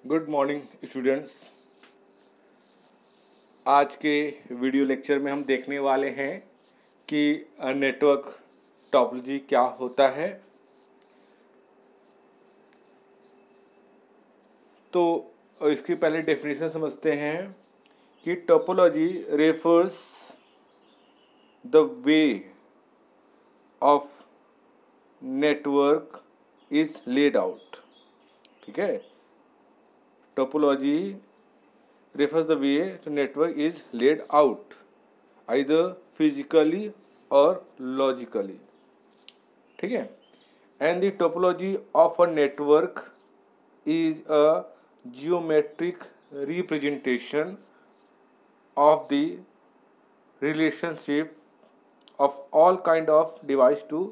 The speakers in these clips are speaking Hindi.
Good morning students. आज के वीडियो लेक्चर में हम देखने वाले हैं कि नेटवर्क टोपोलॉजी क्या होता है। तो इसकी पहले डेफिनेशन समझते हैं कि topology refers the way of network is laid out. ठीक है, topology refers the way the network is laid out either physically or logically. ठीक है, and the topology of a network is a geometric representation of the relationship of all kind of device to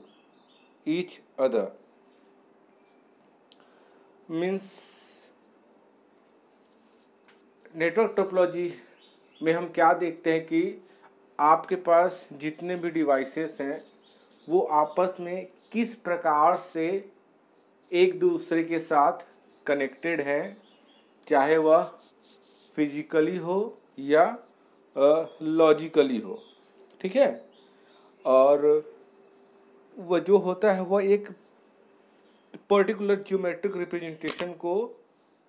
each other. Means network topology में हम क्या देखते हैं कि आपके पास जितने भी डिवाइसेस हैं वो आपस में किस प्रकार से एक दूसरे के साथ कनेक्टेड हैं, चाहे वह फिजिकली हो या लॉजिकली हो। ठीक है, और वह जो होता है वह एक पर्टिकुलर ज्योमेट्रिक रिप्रेजेंटेशन को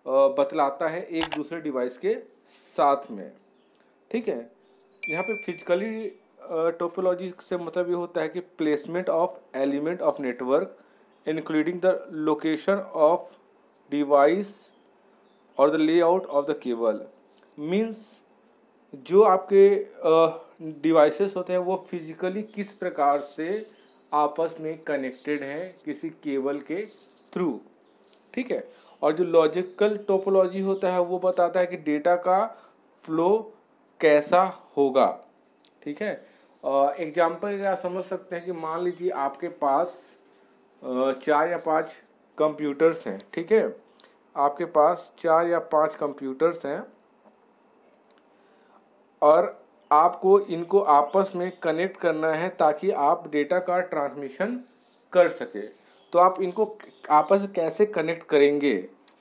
बतलाता है एक दूसरे डिवाइस के साथ में। ठीक है, यहाँ पे फिजिकली टोपोलॉजी से मतलब ये होता है कि placement of element of network including the location of device और the layout of the cable. Means जो आपके डिवाइसेस होते हैं वो फिजिकली किस प्रकार से आपस में कनेक्टेड हैं किसी केबल के थ्रू। ठीक है, और जो लॉजिकल टोपोलॉजी होता है वो बताता है कि डेटा का फ्लो कैसा होगा। ठीक है, एग्जाम्पल आप समझ सकते हैं कि मान लीजिए आपके पास 4 या 5 कंप्यूटर्स हैं। ठीक है, आपके पास 4 या 5 कंप्यूटर्स हैं और आपको इनको आपस में कनेक्ट करना है ताकि आप डेटा का ट्रांसमिशन कर सके। तो आप इनको आपस में कैसे कनेक्ट करेंगे?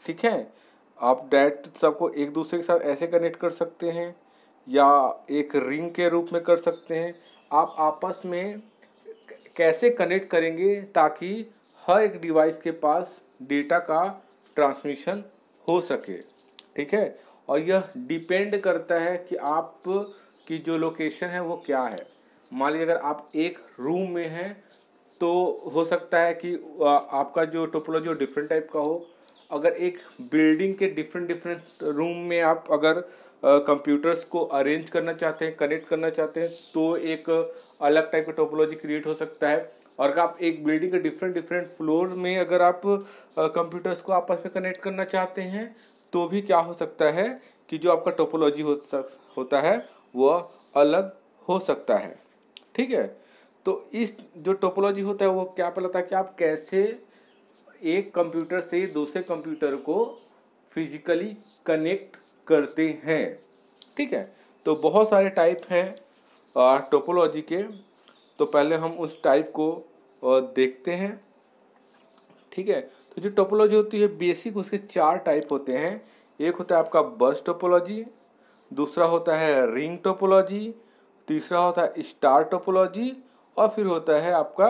ठीक है, आप डायरेक्ट सबको एक दूसरे के साथ ऐसे कनेक्ट कर सकते हैं या एक रिंग के रूप में कर सकते हैं। आप आपस में कैसे कनेक्ट करेंगे ताकि हर एक डिवाइस के पास डेटा का ट्रांसमिशन हो सके। ठीक है, और यह डिपेंड करता है कि आप की जो लोकेशन है वो क्या है। मान लीजिए अगर आप एक रूम में हैं तो हो सकता है कि आपका जो टोपोलॉजी वो डिफरेंट टाइप का हो। अगर एक बिल्डिंग के डिफरेंट रूम में आप अगर कंप्यूटर्स को अरेंज करना चाहते हैं, कनेक्ट करना चाहते हैं, तो एक अलग टाइप का टोपोलॉजी क्रिएट हो सकता है। और अगर आप एक बिल्डिंग के डिफरेंट फ्लोर में अगर आप कंप्यूटर्स को आपस में कनेक्ट करना चाहते हैं तो भी क्या हो सकता है कि जो आपका टोपोलॉजी होता है वह अलग हो सकता है। ठीक है, तो इस जो टोपोलॉजी होता है वो क्या बताता है कि आप कैसे एक कंप्यूटर से दूसरे कंप्यूटर को फिजिकली कनेक्ट करते हैं। ठीक है, तो बहुत सारे टाइप हैं टोपोलॉजी के। तो पहले हम उस टाइप को देखते हैं। ठीक है, तो जो टोपोलॉजी होती है बेसिक उसके 4 टाइप होते हैं। एक होता है आपका बस टोपोलॉजी, दूसरा होता है रिंग टोपोलॉजी, तीसरा होता है स्टार टोपोलॉजी और फिर होता है आपका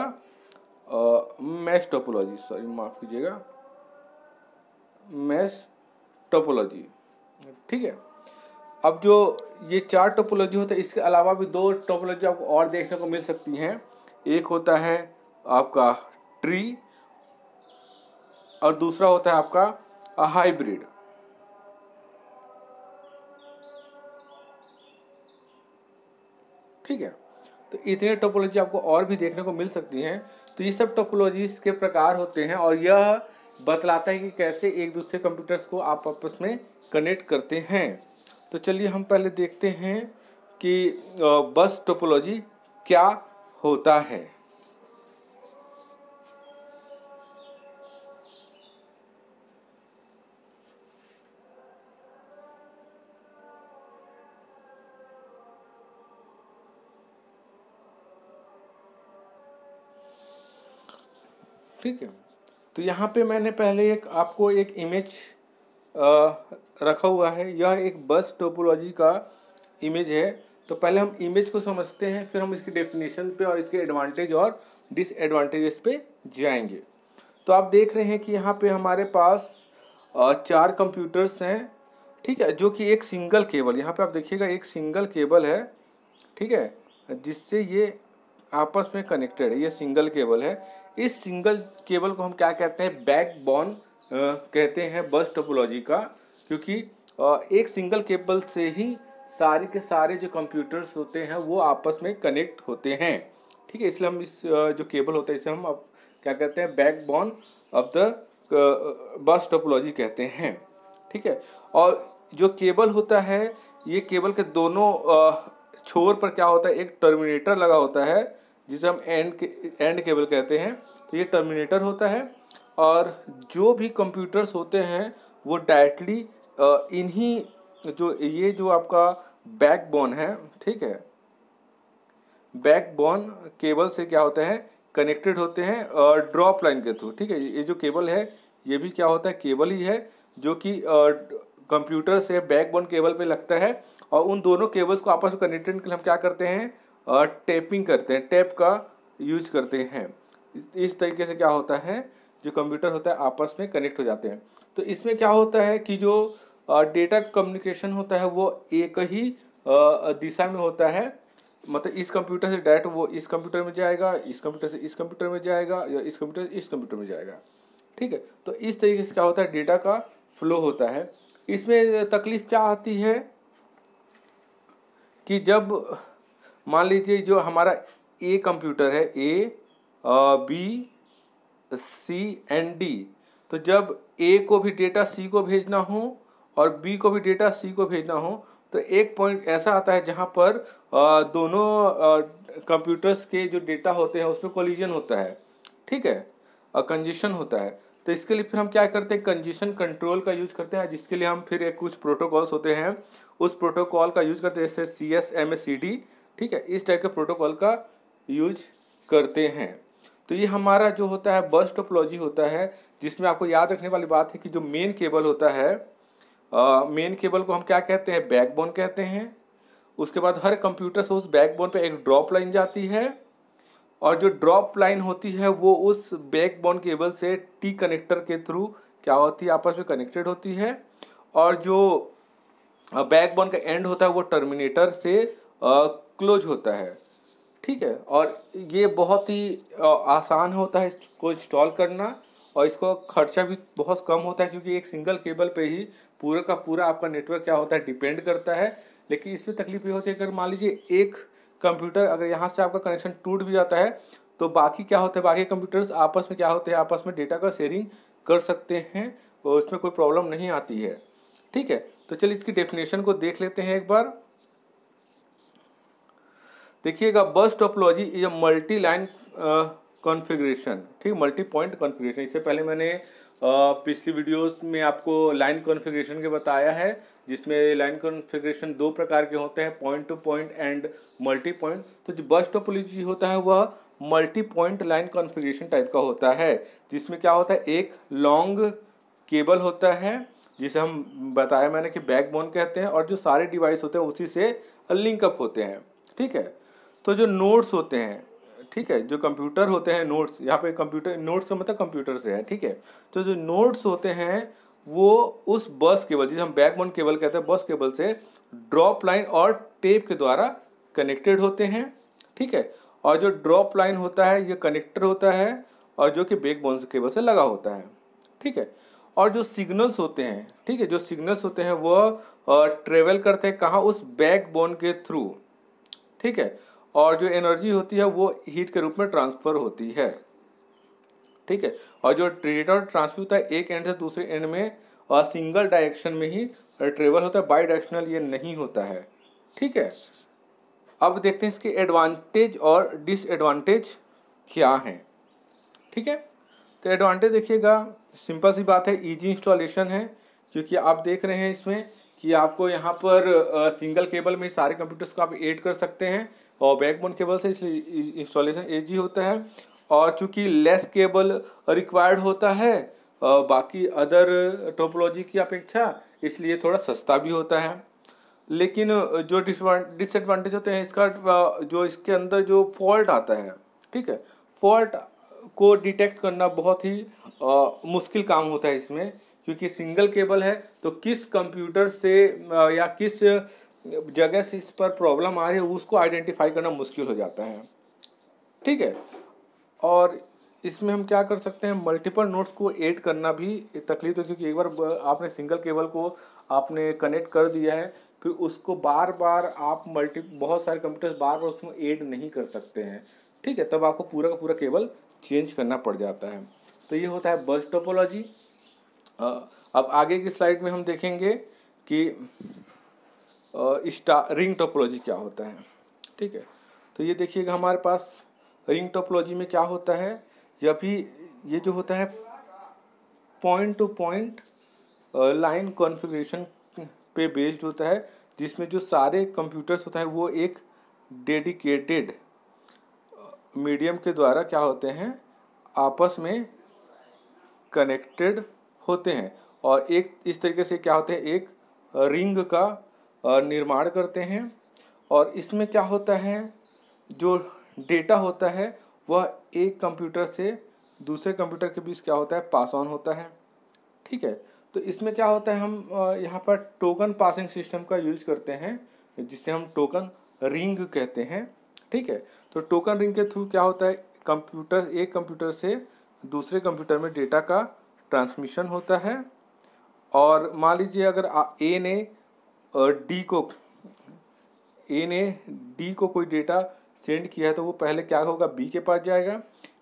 मैश टोपोलॉजी। सॉरी माफ कीजिएगा, मैश टोपोलॉजी। ठीक है, अब जो ये 4 टोपोलॉजी होता है इसके अलावा भी 2 टोपोलॉजी आपको और देखने को मिल सकती हैं। एक होता है आपका ट्री और दूसरा होता है आपका हाइब्रिड। ठीक है, तो इतने टोपोलॉजी आपको और भी देखने को मिल सकती हैं। तो ये सब टोपोलॉजीज के प्रकार होते हैं और यह बतलाता है कि कैसे एक दूसरे कंप्यूटर्स को आप आपस में कनेक्ट करते हैं। तो चलिए हम पहले देखते हैं कि बस टोपोलॉजी क्या होता है। ठीक है, तो यहाँ पे मैंने पहले आपको एक इमेज रखा हुआ है। यह एक बस टोपोलॉजी का इमेज है। तो पहले हम इमेज को समझते हैं, फिर हम इसकी डेफिनेशन पे और इसके एडवांटेज और डिसएडवांटेजेस पे जाएंगे। तो आप देख रहे हैं कि यहाँ पे हमारे पास 4 कंप्यूटर्स हैं, ठीक है, जो कि एक सिंगल केबल, यहाँ पे आप देखिएगा एक सिंगल केबल है, ठीक है, जिससे ये आपस में कनेक्टेड है। ये सिंगल केबल है। इस सिंगल केबल को हम क्या कहते हैं, बैकबोन कहते हैं बस टोपोलॉजी का, क्योंकि एक सिंगल केबल से ही सारे के सारे जो कंप्यूटर्स होते हैं वो आपस में कनेक्ट होते हैं, ठीक है। इसलिए हम इस जो केबल होता है इसे हम अब क्या कहते हैं, backbone of the bus topology कहते हैं, ठीक है। और जो केबल होता है, ये केबल के दोनों छोर पर क्या होता है, एक टर्मिनेटर लगा होता है जिसे हम एंड केबल कहते हैं। तो ये टर्मिनेटर होता है, और जो भी कंप्यूटर्स होते हैं वो डायरेक्टली इन्हीं जो आपका बैकबोन है, ठीक है, बैकबोन केबल से क्या होते हैं, कनेक्टेड होते हैं ड्रॉप लाइन के थ्रू, ठीक है। ये जो केबल है ये भी क्या होता है, केबल ही है, जो कि कंप्यूटर से बैकबोन केबल पे लगता है। और उन दोनों केबल्स को आपस में कनेक्टेड के लिए हम क्या करते हैं, टेपिंग करते हैं, टेप का यूज करते हैं। इस तरीके से क्या होता है, जो कंप्यूटर होता है आपस में कनेक्ट हो जाते हैं। तो इसमें क्या होता है कि जो डेटा कम्युनिकेशन होता है वो एक ही दिशा में होता है, मतलब इस कंप्यूटर से डायरेक्ट वो इस कंप्यूटर में जाएगा, इस कंप्यूटर से इस कंप्यूटर में जाएगा, या इस कंप्यूटर से इस कंप्यूटर में जाएगा, ठीक है। तो इस तरीके से क्या होता है, डेटा का फ्लो होता है। इसमें तकलीफ क्या आती है कि जब मान लीजिए जो हमारा ए कंप्यूटर है, A B C and D, तो जब ए को भी डेटा सी को भेजना हो और बी को भी डेटा सी को भेजना हो, तो एक पॉइंट ऐसा आता है जहां पर दोनों कंप्यूटर्स के जो डेटा होते हैं उसमें कोलिजन होता है, ठीक है, कंजेशन होता है। तो इसके लिए फिर हम क्या करते हैं, कंजेशन कंट्रोल का यूज करते हैं, जिसके लिए हम फिर एक कुछ प्रोटोकॉल्स होते हैं उस प्रोटोकॉल का यूज करते हैं, जैसे CSMACD, ठीक है, इस टाइप के प्रोटोकॉल का यूज करते हैं। तो ये हमारा जो होता है बस टोपोलॉजी होता है, जिसमें आपको याद रखने वाली बात है कि जो मेन केबल होता है, मेन केबल को हम क्या कहते हैं, बैकबोन कहते हैं। उसके बाद हर कंप्यूटर से उस बैकबोन पे एक ड्रॉप लाइन जाती है, और जो ड्रॉप लाइन होती है वो उस बैकबोन केबल से टी कनेक्टर के थ्रू क्या होती है, आपस में कनेक्टेड होती है। और जो बैकबोन का एंड होता है वो टर्मिनेटर से क्लोज होता है, ठीक है। और ये बहुत ही आसान होता है इसको इंस्टॉल करना, और इसको खर्चा भी बहुत कम होता है, क्योंकि एक सिंगल केबल पे ही पूरा का पूरा आपका नेटवर्क क्या होता है, डिपेंड करता है। लेकिन इसमें तकलीफ ये होती है, अगर मान लीजिए एक कंप्यूटर अगर यहाँ से आपका कनेक्शन टूट भी जाता है, तो बाकी क्या होता है, बाकी कंप्यूटर्स आपस में क्या होते हैं, आपस में डेटा का शेयरिंग कर सकते हैं, और उसमें कोई प्रॉब्लम नहीं आती है, ठीक है। तो चलिए इसकी डेफिनेशन को देख लेते हैं एक बार। देखिएगा, बस topology is a multi line configuration, ठीक, मल्टी पॉइंट कॉन्फ़िगरेशन। इससे पहले मैंने पिछली वीडियोस में आपको लाइन कॉन्फ़िगरेशन के बताया है, जिसमें लाइन कॉन्फ़िगरेशन 2 प्रकार के होते हैं, point to point and multi point. तो जो बस टोपोलॉजी होता है वह multi point line configuration type का होता है, जिसमें क्या होता है, एक लॉन्ग केबल होता है जिसे हम बताया मैंने कि बैकबोन कहते हैं, और जो सारे डिवाइस होते हैं उसी से लिंकअप होते हैं, ठीक है। तो जो नोड्स होते हैं, ठीक है, जो कंप्यूटर होते हैं, नोड्स, यहाँ पे कंप्यूटर नोड्स का मतलब कंप्यूटर से है, ठीक है। तो जो नोड्स होते हैं वो उस बस केबल, जिसे हम बैकबोन केबल कहते हैं, बस केबल से ड्रॉप लाइन और टेप के द्वारा कनेक्टेड होते हैं, ठीक है। और जो ड्रॉप लाइन होता है ये कनेक्टर होता है, और जो कि बैकबोन केबल से लगा होता है, ठीक है। और जो सिग्नल्स होते हैं, ठीक है, जो सिग्नल्स होते हैं वो ट्रेवल करते हैं कहाँ, उस बैकबोन के थ्रू, ठीक है। और जो एनर्जी होती है वो हीट के रूप में ट्रांसफर होती है, ठीक है। और जो डेटा ट्रांसफर होता है एक एंड से दूसरे एंड में सिंगल डायरेक्शन में ही ट्रेवल होता है, बाई डायरेक्शनल ये नहीं होता है, ठीक है। अब देखते हैं इसके एडवांटेज और डिसएडवांटेज क्या हैं, ठीक है। तो एडवांटेज देखिएगा, सिंपल सी बात है, इजी इंस्टॉलेशन है, क्योंकि आप देख रहे हैं इसमें कि आपको यहाँ पर सिंगल केबल में सारे कंप्यूटर्स को आप ऐड कर सकते हैं, और बैकबोन केबल से इसलिए इंस्टॉलेशन इजी होता है। और चूंकि लेस केबल रिक्वायर्ड होता है, बाकी अदर टोपोलॉजी की अपेक्षा, इसलिए थोड़ा सस्ता भी होता है। लेकिन जो डिसएडवांटेज होते हैं इसका, जो इसके अंदर जो फॉल्ट आता है, ठीक है, फॉल्ट को डिटेक्ट करना बहुत ही मुश्किल काम होता है इसमें, क्योंकि सिंगल केबल है तो किस कंप्यूटर से या किस जगह से इस पर प्रॉब्लम आ रही है उसको आइडेंटिफाई करना मुश्किल हो जाता है, ठीक है। और इसमें हम क्या कर सकते हैं, मल्टीपल नोड्स को ऐड करना भी तकलीफ है, क्योंकि एक बार आपने सिंगल केबल को आपने कनेक्ट कर दिया है, फिर उसको बार बार आप बहुत सारे कंप्यूटर्स बार बार उसमें ऐड नहीं कर सकते हैं, ठीक है, तब आपको पूरा का पूरा केबल चेंज करना पड़ जाता है। तो ये होता है बस टोपोलॉजी। अब आगे की स्लाइड में हम देखेंगे कि रिंग टोपोलॉजी क्या होता है, ठीक है। तो ये देखिएगा हमारे पास रिंग टोपोलॉजी में क्या होता है, ये जो होता है point to point line configuration पे बेस्ड होता है, जिसमें जो सारे कंप्यूटर्स होते हैं वो एक डेडिकेटेड मीडियम के द्वारा क्या होते हैं, आपस में कनेक्टेड होते हैं, और एक इस तरीके से क्या होते हैं, एक रिंग का निर्माण करते हैं। और इसमें क्या होता है, जो डेटा होता है वह एक कंप्यूटर से दूसरे कंप्यूटर के बीच क्या होता है, पास ऑन होता है, ठीक है। तो इसमें क्या होता है, हम यहाँ पर टोकन पासिंग सिस्टम का यूज करते हैं, जिसे हम टोकन रिंग कहते हैं, ठीक है। तो टोकन रिंग के थ्रू क्या होता है, एक कंप्यूटर से दूसरे कंप्यूटर में डेटा का ट्रांसमिशन होता है। और मान लीजिए अगर ए ने डी को कोई डेटा सेंड किया है, तो वो पहले क्या होगा, बी के पास जाएगा,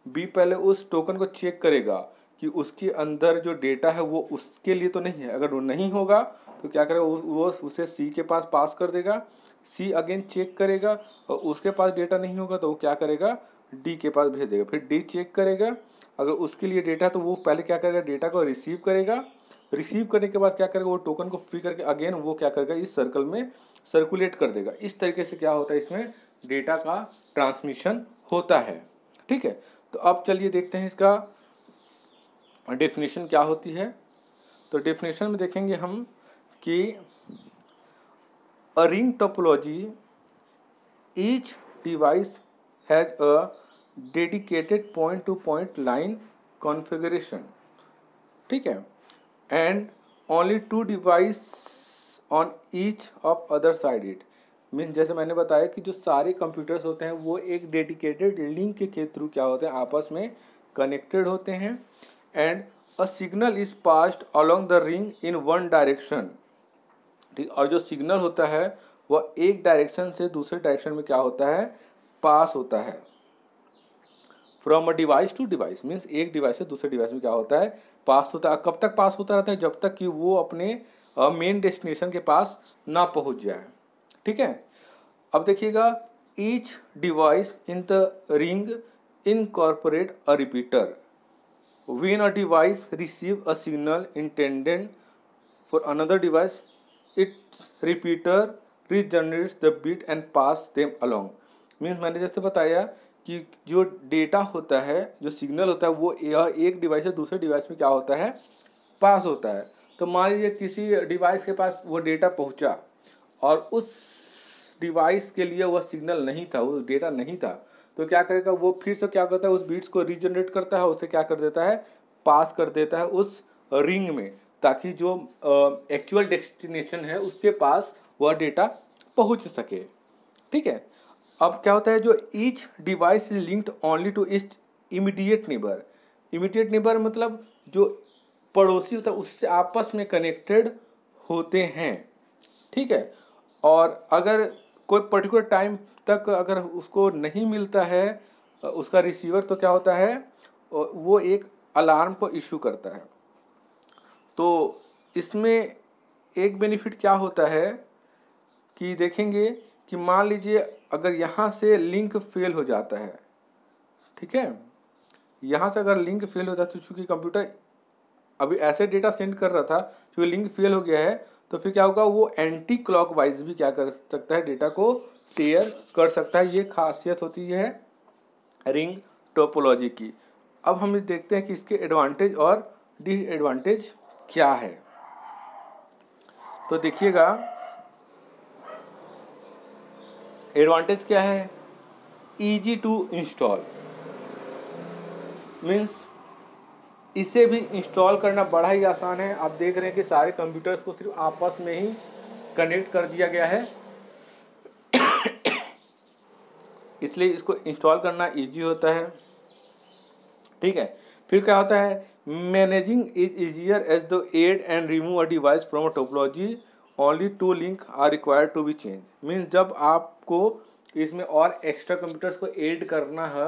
बी पहले उस टोकन को चेक करेगा कि उसके अंदर जो डेटा है वो उसके लिए तो नहीं है, अगर वो नहीं होगा तो क्या करेगा, वो उसे सी के पास कर देगा, सी अगेन चेक करेगा, और उसके पास डेटा नहीं होगा तो वो क्या करेगा, डी के पास भेज देगा, फिर डी चेक करेगा, अगर उसके लिए डेटा तो वो पहले क्या करेगा, डेटा को रिसीव करेगा, रिसीव करने के बाद क्या करेगा, वो टोकन को फ्री करके अगेन वो क्या करेगा, इस सर्कल में सर्कुलेट कर देगा। इस तरीके से क्या होता है, इसमें डेटा का ट्रांसमिशन होता है, ठीक है। तो अब चलिए देखते हैं इसका डेफिनेशन क्या होती है। तो डेफिनेशन में देखेंगे हम कि a ring topology, each device has a dedicated point to point line configuration, ठीक है, and only two device on each of other side it. Mean जैसे मैंने बताया कि जो सारे कंप्यूटर्स होते हैं वो एक डेडिकेटेड लिंक के थ्रू क्या होते हैं, आपस में कनेक्टेड होते हैं, and a signal is passed along the ring in one direction, ठीक। और जो सिग्नल होता है वह एक डायरेक्शन से दूसरे डायरेक्शन में क्या होता है, पास होता है। From a device to device means एक डिवाइस से दूसरे डिवाइस में क्या होता है, पास होता है। कब तक पास होता रहता है, जब तक कि वो अपने मेन डेस्टिनेशन के पास ना पहुंच जाए, ठीक है। अब देखिएगा, each device in the ring incorporate a repeater. When a device receive a signal intended for another device, it's repeater regenerates the bit and pass them along. Means मैंने जैसे बताया कि जो डेटा होता है, जो सिग्नल होता है, वो एक डिवाइस से दूसरे डिवाइस में क्या होता है, पास होता है। तो मान लीजिए किसी डिवाइस के पास वो डेटा पहुंचा और उस डिवाइस के लिए वह सिग्नल नहीं था, वो डेटा नहीं था, तो क्या करेगा, वो फिर से क्या करता है, उस बिट्स को रीजनरेट करता है, उसे क्या कर देता है, पास कर देता है उस रिंग में, ताकि जो एक्चुअल डेस्टिनेशन है उसके पास वह डेटा पहुंच सके, ठीक है। अब क्या होता है, जो each device is linked only to its immediate neighbour. Immediate neighbour मतलब जो पड़ोसी होता है उससे आपस में कनेक्टेड होते हैं, ठीक है। और अगर कोई पर्टिकुलर टाइम तक अगर उसको नहीं मिलता है उसका रिसीवर, तो क्या होता है, वो एक अलार्म को इशू करता है। तो इसमें एक बेनिफिट क्या होता है कि देखेंगे कि मान लीजिए अगर यहाँ से लिंक फेल हो जाता है, ठीक है, यहाँ से अगर लिंक फेल हो जाता है, चूँकि कंप्यूटर अभी ऐसे डेटा सेंड कर रहा था, चूँकि लिंक फेल हो गया है, तो फिर क्या होगा, वो एंटी क्लॉकवाइज भी क्या कर सकता है, डेटा को शेयर कर सकता है। ये खासियत होती है रिंग टोपोलॉजी की। अब हम देखते हैं कि इसके एडवांटेज और डिसएडवांटेज क्या है। तो देखिएगा, एडवांटेज क्या है, ईजी टू इंस्टॉल, मीन्स इसे भी इंस्टॉल करना बड़ा ही आसान है। आप देख रहे हैं कि सारे कंप्यूटर्स को सिर्फ आपस में ही कनेक्ट कर दिया गया है, इसलिए इसको इंस्टॉल करना इजी होता है। ठीक है, फिर क्या होता है, managing is easier as the add and remove a device from a topology only two link are required to be change. Means जब आपको इसमें और एक्स्ट्रा कंप्यूटर्स को ऐड करना है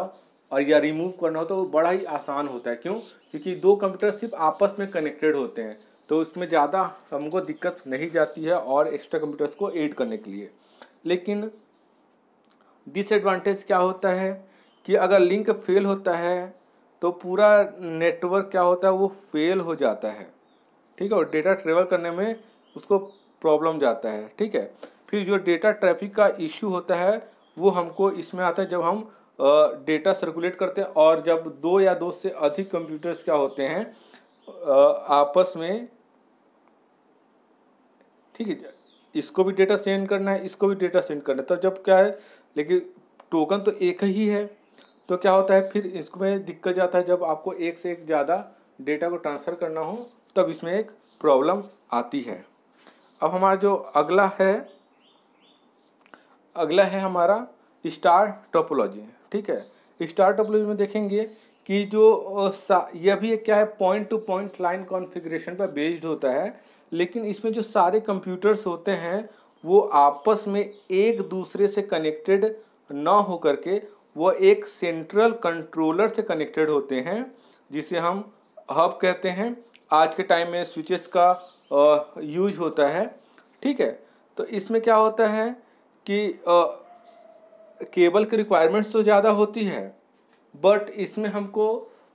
और या रिमूव करना हो तो वो बड़ा ही आसान होता है। क्यों? क्योंकि दो कंप्यूटर सिर्फ आपस में कनेक्टेड होते हैं, तो उसमें ज़्यादा हमको दिक्कत नहीं जाती है और एक्स्ट्रा कंप्यूटर्स को ऐड करने के लिए। लेकिन डिसएडवांटेज क्या होता है कि अगर लिंक फेल होता है तो पूरा नेटवर्क क्या होता है, वो फेल हो जाता है। ठीक है, और डेटा ट्रेवल करने में उसको प्रॉब्लम जाता है। ठीक है, फिर जो डेटा ट्रैफिक का इश्यू होता है वो हमको इसमें आता है जब हम डेटा सर्कुलेट करते हैं और जब दो या दो से अधिक कंप्यूटर्स क्या होते हैं आपस में, ठीक है, इसको भी डेटा सेंड करना है, इसको भी डेटा सेंड करना है, तो जब क्या है, लेकिन टोकन तो एक ही है, तो क्या होता है फिर इसमें दिक्कत जाता है जब आपको एक से एक ज़्यादा डेटा को ट्रांसफ़र करना हो, तब इसमें एक प्रॉब्लम आती है। अब हमारा जो अगला है हमारा स्टार टोपोलॉजी। ठीक है, स्टार टोपोलॉजी में देखेंगे कि जो यह भी क्या है, point to point line configuration पर बेस्ड होता है, लेकिन इसमें जो सारे कंप्यूटर्स होते हैं वो आपस में एक दूसरे से कनेक्टेड ना हो करके वो एक सेंट्रल कंट्रोलर से कनेक्टेड होते हैं, जिसे हम हब कहते हैं। आज के टाइम में स्विचेस का यूज होता है। ठीक है, तो इसमें क्या होता है कि केबल की रिक्वायरमेंट्स तो ज़्यादा होती है, बट इसमें हमको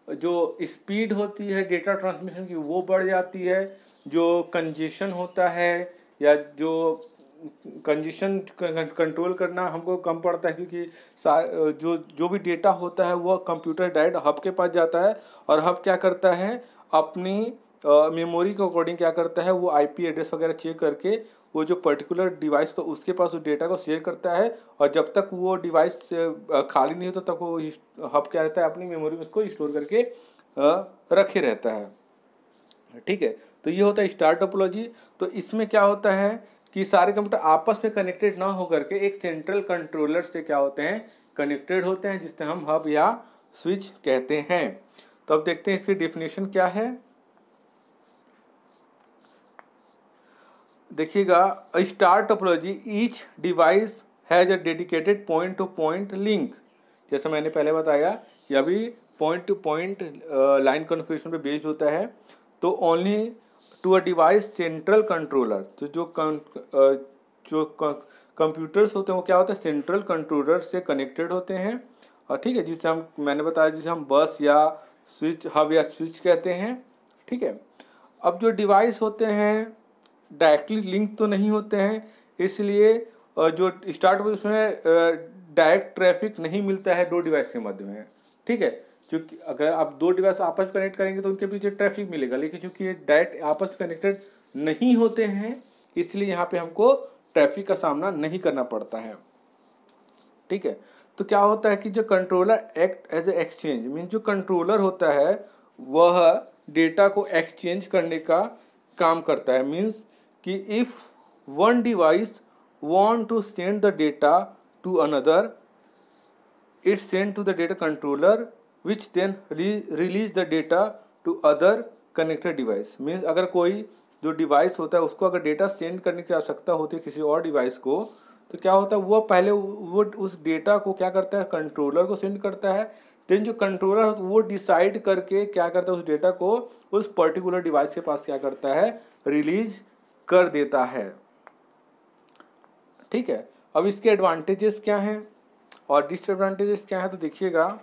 जो स्पीड होती है डेटा ट्रांसमिशन की वो बढ़ जाती है। जो कंजेशन होता है या जो कंजेशन कंट्रोल करना हमको कम पड़ता है, क्योंकि जो भी डेटा होता है वो कंप्यूटर डायरेक्ट हब के पास जाता है और हब क्या करता है, अपनी मेमोरी के अकॉर्डिंग क्या करता है, वो आईपी एड्रेस वगैरह चेक करके वो जो पर्टिकुलर डिवाइस तो उसके पास उस डेटा को शेयर करता है, और जब तक वो डिवाइस खाली नहीं होता तब वो हब क्या रहता है, अपनी मेमोरी में उसको स्टोर करके रखे रहता है। ठीक है, तो ये होता है स्टार टोपोलॉजी। तो इसमें क्या होता है कि सारे कंप्यूटर आपस में कनेक्टेड ना होकर के एक सेंट्रल कंट्रोलर से क्या होते हैं, कनेक्टेड होते हैं, जिससे हम हब या स्विच कहते हैं। तो अब देखते हैं इसकी डेफिनेशन क्या है। देखिएगा, star topology each device has a dedicated point to point link. जैसा मैंने पहले बताया कि अभी point to point line configuration पे बेस्ड होता है, तो only to a device central controller. तो जो कंप्यूटर्स होते हैं वो क्या होते हैं, सेंट्रल कंट्रोलर से कनेक्टेड होते हैं। और ठीक है, जिसे मैंने बताया जिसे हम बस या स्विच, हब या स्विच कहते हैं। ठीक है, अब जो डिवाइस होते हैं डायरेक्टली लिंक तो नहीं होते हैं, इसलिए जो स्टार्ट में उसमें डायरेक्ट ट्रैफिक नहीं मिलता है दो डिवाइस के मध्य में। ठीक है, क्योंकि अगर आप दो डिवाइस आपस में कनेक्ट करेंगे तो उनके पीछे ट्रैफिक मिलेगा, लेकिन चूंकि ये डायरेक्ट आपस में कनेक्टेड नहीं होते हैं इसलिए यहाँ पे हमको ट्रैफिक का सामना नहीं करना पड़ता है। ठीक है, तो क्या होता है कि जो controller act as a exchange, mean जो कंट्रोलर होता है वह डेटा को एक्सचेंज करने का काम करता है। मीन्स कि if one device want to send the data to another, it send to the data controller which then release the data to other connected device। Means अगर कोई जो डिवाइस होता है उसको अगर डेटा सेंड करने की आवश्यकता होती है किसी और डिवाइस को, तो क्या होता है वो पहले वो उस डेटा को क्या करता है, कंट्रोलर को सेंड करता है। देन जो कंट्रोलर वो डिसाइड करके क्या करता है, उस डेटा को उस पर्टिकुलर डिवाइस के पास क्या करता है, रिलीज कर देता है। ठीक है, अब इसके एडवांटेजेस क्या हैं और डिसएडवांटेजेस क्या हैं, तो देखिएगा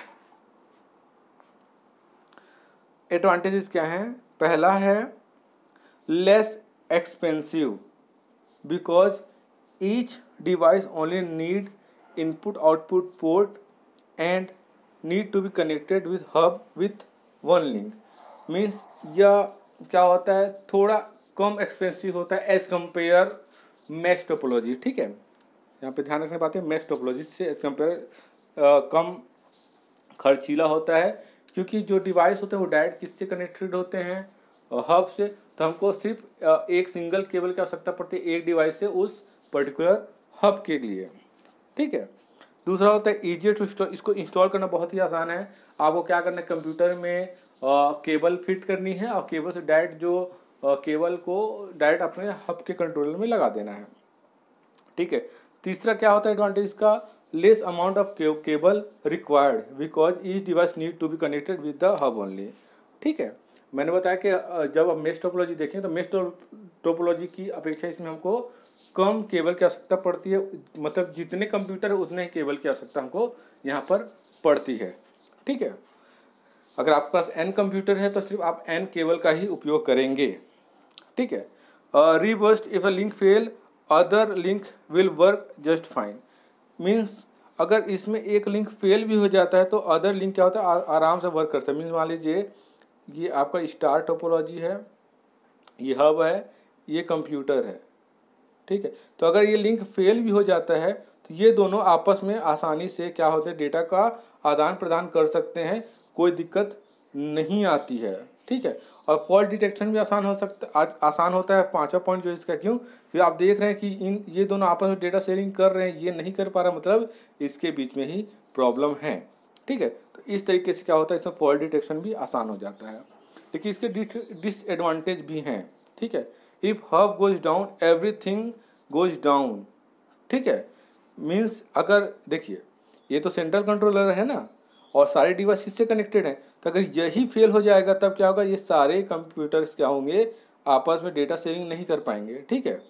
एडवांटेजेस क्या हैं। पहला है less expensive, because each device only need input output port and need to be connected with hub with one link. Means यह क्या होता है, थोड़ा कम एक्सपेंसिव होता है एज कम्पेयर मैश टोपोलॉजी। ठीक है, यहाँ पे ध्यान रखने बात है, मैश टोपोलॉजी से एज कम्पेयर कम खर्चीला होता है, क्योंकि जो डिवाइस होते हैं वो डायरेक्ट किससे कनेक्टेड होते हैं, हब से। तो हमको सिर्फ एक सिंगल केबल की आवश्यकता पड़ती है एक डिवाइस से उस पर्टिकुलर हब के लिए। ठीक है, दूसरा होता है ईजियर टू इंस्टॉल। इसको इंस्टॉल करना बहुत ही आसान है। आपको क्या करना है, कंप्यूटर में केबल फिट करनी है और केबल से डायरेक्ट जो केबल को डायरेक्ट अपने हब के कंट्रोलर में लगा देना है। ठीक है, तीसरा क्या होता है एडवांटेज का, less amount of cable required because each device need to be connected with the hub only. ठीक है, मैंने बताया कि जब आप मेश टोपोलॉजी देखें तो मेश टोपोलॉजी की अपेक्षा इसमें हमको कम केबल की आवश्यकता पड़ती है, मतलब जितने कंप्यूटर है उतने ही केबल की आवश्यकता हमको यहाँ पर पड़ती है। ठीक है, अगर आपके पास n कंप्यूटर है तो सिर्फ आप n केबल का ही उपयोग करेंगे। ठीक है, robust if a link fail other link will work just fine. Means अगर इसमें एक लिंक फेल भी हो जाता है तो अदर लिंक क्या होता है, आराम से वर्क करता है। मीन्स मान लीजिए ये आपका स्टार टोपोलॉजी है, ये हब है, ये कंप्यूटर है। ठीक है, तो अगर ये लिंक फेल भी हो जाता है तो ये दोनों आपस में आसानी से क्या होते हैं, डेटा का आदान प्रदान कर सकते हैं, कोई दिक्कत नहीं आती है। ठीक है, और फॉल्ट डिटेक्शन भी आसान होता है। पांचवा पॉइंट जो इसका, क्यों, फिर आप देख रहे हैं कि ये दोनों आपस में डेटा शेयरिंग कर रहे हैं, ये नहीं कर पा रहा, मतलब इसके बीच में ही प्रॉब्लम है। ठीक है, तो इस तरीके से क्या होता है, इसमें फॉल्ट डिटेक्शन भी आसान हो जाता है। लेकिन इसके डिसएडवांटेज भी हैं। ठीक है, if hub goes down everything goes down. ठीक है, मीन्स अगर देखिए ये तो सेंट्रल कंट्रोलर है ना और सारे डिवाइस इससे कनेक्टेड हैं, तो अगर यही फेल हो जाएगा तब क्या होगा, ये सारे कंप्यूटर्स क्या होंगे, आपस में डेटा शेयरिंग नहीं कर पाएंगे। ठीक है,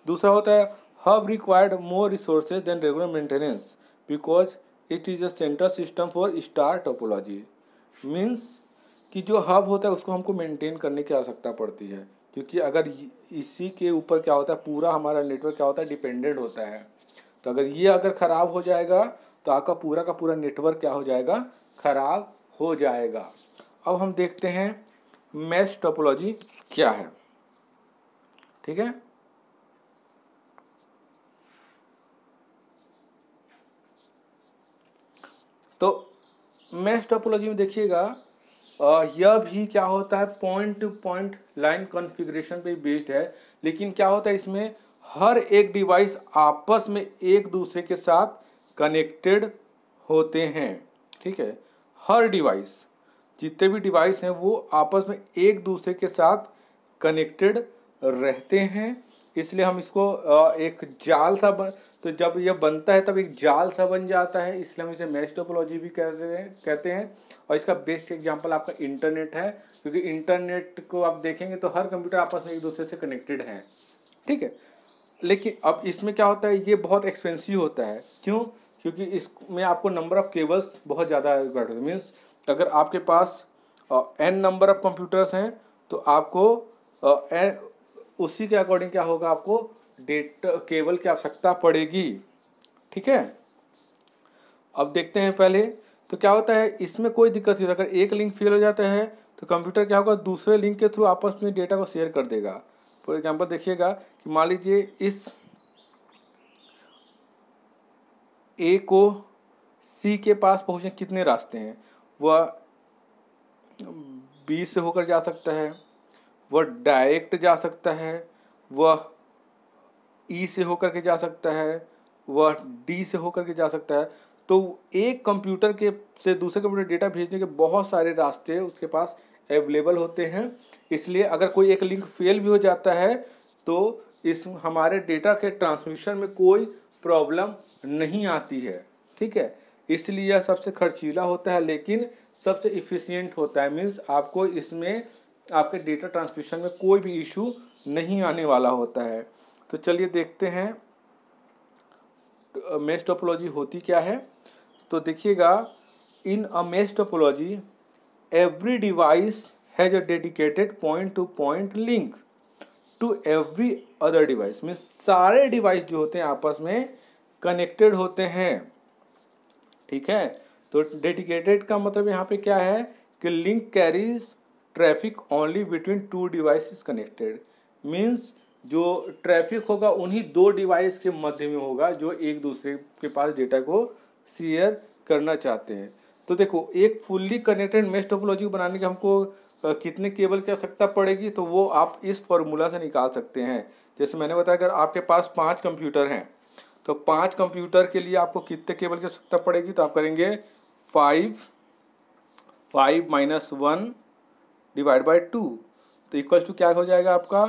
दूसरा होता है hub required more resources than regular maintenance because it is a central system for star topology. Means कि जो हब होता है उसको हमको मेंटेन करने की आवश्यकता पड़ती है, क्योंकि अगर इसी के ऊपर क्या होता है, पूरा हमारा नेटवर्क क्या होता है, डिपेंडेंट होता है। तो अगर ये अगर ख़राब हो जाएगा तो आपका पूरा का पूरा नेटवर्क क्या हो जाएगा, ख़राब हो जाएगा। अब हम देखते हैं मैश टोपोलॉजी क्या है। ठीक है, तो मैश टोपोलॉजी में देखिएगा यह भी क्या होता है, point to point line configuration पे बेस्ड है। लेकिन क्या होता है इसमें, हर एक डिवाइस आपस में एक दूसरे के साथ कनेक्टेड होते हैं। ठीक है, हर डिवाइस, जितने भी डिवाइस हैं वो आपस में एक दूसरे के साथ कनेक्टेड रहते हैं। इसलिए हम इसको एक जाल सा तो जब यह बनता है तब एक जाल सा बन जाता है, इसलिए हम इसे मैश टोपोलॉजी भी कहते हैं। और इसका बेस्ट एग्जांपल आपका इंटरनेट है, क्योंकि इंटरनेट को आप देखेंगे तो हर कंप्यूटर आपस में एक दूसरे से कनेक्टेड हैं। ठीक है, लेकिन अब इसमें क्या होता है, ये बहुत एक्सपेंसिव होता है। क्यों, क्योंकि इसमें आपको नंबर ऑफ केबल्स बहुत ज़्यादा रिक्वायर्ड होते हैं। मीन्स अगर आपके पास n नंबर ऑफ कंप्यूटर्स हैं तो आपको उसी के अकॉर्डिंग क्या होगा, आपको डेटा केबल की आवश्यकता पड़ेगी। ठीक है, अब देखते हैं पहले तो क्या होता है, इसमें कोई दिक्कत नहीं। अगर एक लिंक फेल हो जाता है तो कंप्यूटर क्या होगा, दूसरे लिंक के थ्रू आपस में डेटा को शेयर कर देगा। फॉर एग्जांपल देखिएगा कि मान लीजिए इस ए को सी के पास पहुंचने कितने रास्ते हैं, वह बी से होकर जा सकता है, वह डायरेक्ट जा सकता है, वह ई से होकर के जा सकता है, वह डी से होकर के जा सकता है। तो एक कंप्यूटर के से दूसरे कंप्यूटर डेटा भेजने के बहुत सारे रास्ते उसके पास अवेलेबल होते हैं। इसलिए अगर कोई एक लिंक फेल भी हो जाता है तो इस हमारे डेटा के ट्रांसमिशन में कोई प्रॉब्लम नहीं आती है। ठीक है, इसलिए यह सबसे खर्चीला होता है लेकिन सबसे इफ़िशियंट होता है। मीन्स आपको इसमें आपके डेटा ट्रांसमिशन में कोई भी इशू नहीं आने वाला होता है। तो चलिए देखते हैं मैश टोपोलॉजी होती क्या है। तो देखिएगा, in a mesh topology every device has a dedicated point to point link to every other device. Means सारे डिवाइस जो होते हैं आपस में कनेक्टेड होते हैं। ठीक है, तो डेडिकेटेड का मतलब यहाँ पे क्या है कि link carries traffic only between two devices connected, means जो ट्रैफिक होगा उन्हीं दो डिवाइस के मध्य में होगा जो एक दूसरे के पास डेटा को शेयर करना चाहते हैं। तो देखो, एक फुल्ली कनेक्टेड मेश टोपोलॉजी बनाने के हमको कितने केबल की आवश्यकता पड़ेगी, तो वो आप इस फॉर्मूला से निकाल सकते हैं। जैसे मैंने बताया, अगर आपके पास 5 कंप्यूटर हैं तो 5 कंप्यूटर के लिए आपको कितने केबल की आवश्यकता पड़ेगी, तो आप करेंगे 5 -1 डिवाइड बाई 2, तो इक्वल्स टू क्या हो जाएगा आपका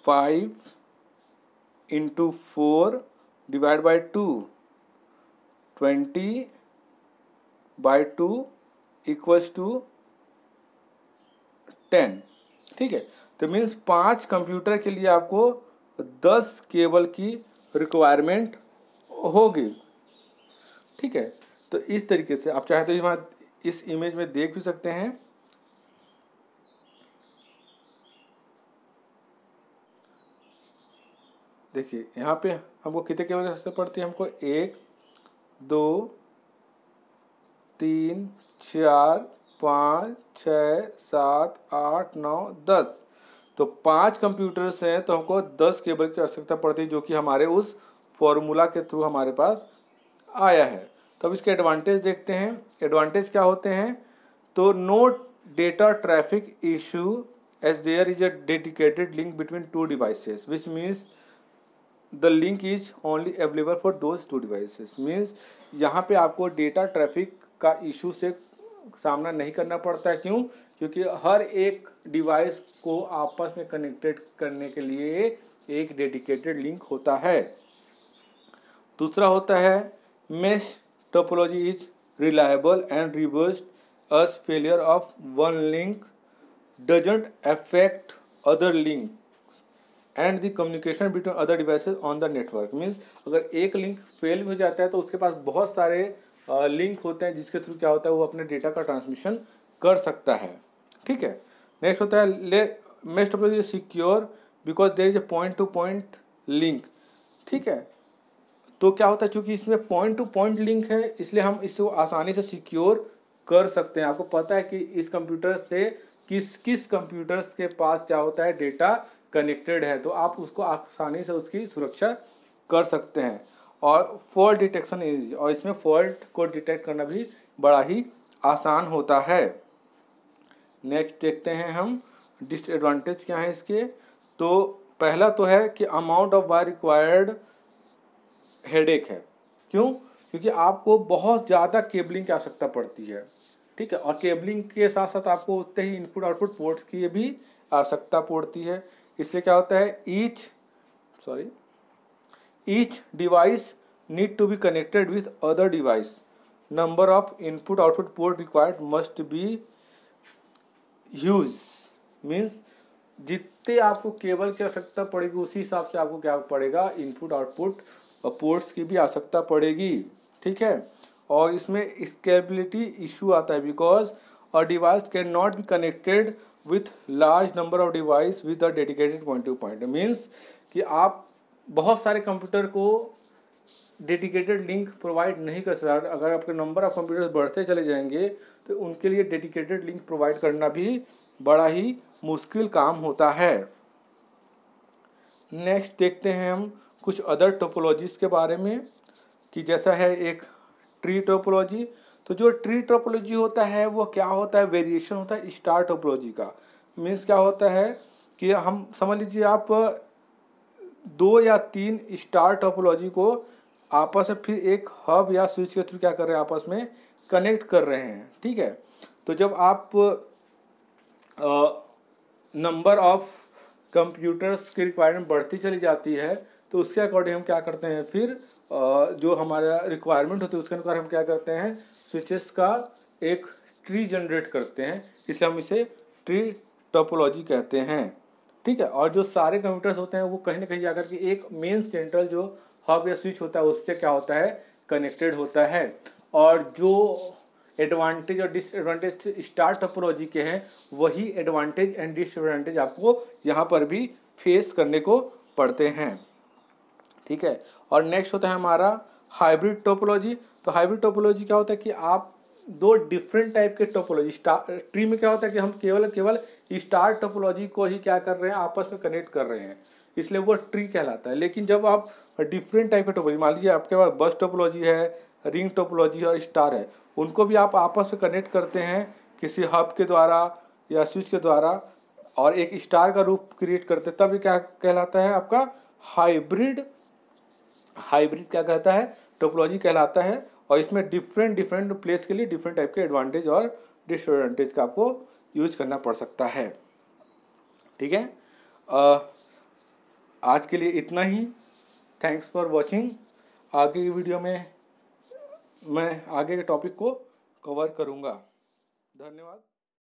5 × 4 डिवाइड बाई 2, 20/2 इक्वल्स टू 10। ठीक है, तो मीन्स 5 कंप्यूटर के लिए आपको 10 केबल की रिक्वायरमेंट होगी। ठीक है, तो इस तरीके से आप चाहे तो इस इमेज में देख भी सकते हैं। देखिए यहाँ पे हमको कितने केबल की आवश्यकता पड़ती है, हमको 1 2 3 4 5 6 7 8 9 10, तो 5 कंप्यूटर्स हैं तो हमको 10 केबल की आवश्यकता पड़ती है, जो कि हमारे उस फॉर्मूला के थ्रू हमारे पास आया है। तो अब इसके एडवांटेज देखते हैं। एडवांटेज क्या होते हैं, तो no data traffic issue as there is a dedicated link between two devices, which means the link is only available for those two devices. Means यहाँ पे आपको डेटा ट्रैफिक का इशू से सामना नहीं करना पड़ता है। क्यों? क्योंकि हर एक डिवाइस को आपस में कनेक्टेड करने के लिए एक डेडिकेटेड लिंक होता है। दूसरा होता है mesh topology is reliable and reverse us failure of one link doesn't affect other link and the communication between other devices on the network. Means अगर एक लिंक फेल हो जाता है तो उसके पास बहुत सारे लिंक होते हैं जिसके थ्रू क्या होता है, वो अपने डेटा का ट्रांसमिशन कर सकता है। ठीक है, नेक्स्ट होता है mesh topology secure because there is a point to point link. ठीक है, तो क्या होता है, चूंकि इसमें पॉइंट टू पॉइंट लिंक है इसलिए हम इसको आसानी से सिक्योर कर सकते हैं। आपको पता है कि इस कंप्यूटर से किस किस कंप्यूटर्स के पास क्या होता है, डेटा कनेक्टेड है, तो आप उसको आसानी से उसकी सुरक्षा कर सकते हैं। और फॉल्ट डिटेक्शन इज, और इसमें फॉल्ट को डिटेक्ट करना भी बड़ा ही आसान होता है। नेक्स्ट देखते हैं हम डिसएडवांटेज क्या है इसके। तो पहला तो है कि amount of wire required headache है। क्यों? क्योंकि आपको बहुत ज़्यादा केबलिंग की आवश्यकता पड़ती है। ठीक है, और केबलिंग के साथ साथ आपको उतने ही इनपुट आउटपुट पोर्ट्स की भी आवश्यकता पड़ती है। इससे क्या होता है, each device need to be connected with other device, number of input output port required must be huge. Means जितने आपको केबल की आवश्यकता पड़ेगी उसी हिसाब से आपको क्या पड़ेगा, इनपुट आउटपुट पोर्ट्स की भी आवश्यकता पड़ेगी। ठीक है, और इसमें स्केलेबिलिटी इशू आता है because a device can not be connected with large number of device with a dedicated point to point. Means कि आप बहुत सारे कंप्यूटर को डेडिकेटेड लिंक प्रोवाइड नहीं कर सकते। अगर आपके नंबर ऑफ कंप्यूटर्स बढ़ते चले जाएंगे तो उनके लिए डेडिकेटेड लिंक प्रोवाइड करना भी बड़ा ही मुश्किल काम होता है। नेक्स्ट देखते हैं हम कुछ अदर टोपोलॉजीज के बारे में, कि जैसा है एक ट्री टोपोलॉजी। तो जो ट्री टोपोलॉजी होता है वो क्या होता है, वेरिएशन होता है स्टार टोपोलॉजी का। मीन्स क्या होता है कि हम समझ लीजिए आप 2 या 3 स्टार टोपोलॉजी को आपस में फिर एक हब या स्विच के थ्रू क्या कर रहे हैं, आपस में कनेक्ट कर रहे हैं। ठीक है, तो जब आप नंबर ऑफ कंप्यूटर्स की रिक्वायरमेंट बढ़ती चली जाती है तो उसके अकॉर्डिंग हम क्या करते हैं, फिर जो हमारा रिक्वायरमेंट होती है उसके अनुसार हम क्या करते हैं, स्विचेस का एक ट्री जनरेट करते हैं। इसलिए हम इसे ट्री टोपोलॉजी कहते हैं। ठीक है, और जो सारे कंप्यूटर्स होते हैं वो कहीं ना कहीं जाकर के एक मेन सेंट्रल जो हब या स्विच होता है उससे क्या होता है, कनेक्टेड होता है। और जो एडवांटेज और डिसएडवांटेज स्टार टोपोलॉजी के हैं वही एडवांटेज एंड डिसएडवांटेज आपको यहाँ पर भी फेस करने को पड़ते हैं। ठीक है, और नेक्स्ट होता है हमारा हाइब्रिड टोपोलॉजी। तो हाइब्रिड टोपोलॉजी क्या होता है कि आप दो डिफरेंट टाइप के टोपोलॉजी, ट्री में क्या होता है कि हम केवल स्टार टोपोलॉजी को ही क्या कर रहे हैं, आपस में कनेक्ट कर रहे हैं, इसलिए वो ट्री कहलाता है। लेकिन जब आप डिफरेंट टाइप के टोपोलॉजी, मान लीजिए आपके पास बस टोपोलॉजी है, रिंग टोपोलॉजी है और स्टार है, उनको भी आप आपस में कनेक्ट करते हैं किसी हब के द्वारा या स्विच के द्वारा और एक स्टार का रूप क्रिएट करते हैं, तब ये क्या कहलाता है, आपका हाइब्रिड क्या कहता है, टोपोलॉजी कहलाता है। और इसमें डिफरेंट प्लेस के लिए डिफरेंट टाइप के एडवांटेज और डिसएडवांटेज का आपको यूज करना पड़ सकता है। ठीक है, आज के लिए इतना ही। Thanks for watching. आगे की वीडियो में मैं आगे के टॉपिक को कवर करूँगा। धन्यवाद।